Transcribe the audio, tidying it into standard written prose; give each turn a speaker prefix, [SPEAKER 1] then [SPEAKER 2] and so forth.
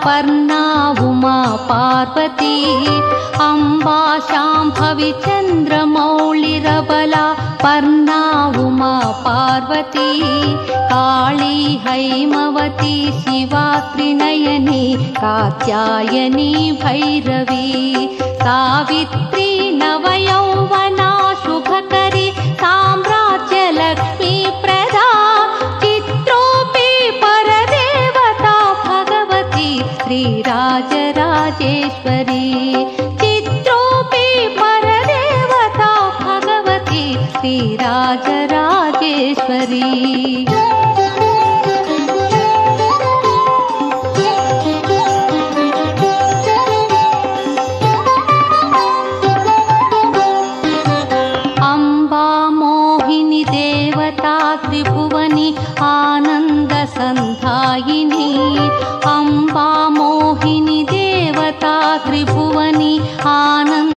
[SPEAKER 1] पर्णा उमा पार्वती अम्बा शाम्भवी चन्द्रमौळिरबला पर्णा उमा पार्वती काली हैमवती शिवा त्रिनयनी कात्यायनी भैरवी सावित्री नवयौवना शुभकरी साम्राज्यलक्ष्मी प्रदा चित्रोऽपि परदेवता भगवती श्रीराजराजेश्वरी चित्रोऽपि परदेवता भगवती श्रीराजराजेश्वरी। त्रिभुवनी आनन्दसन्धायिनी अम्बा मोहिनी देवता त्रिभुवनी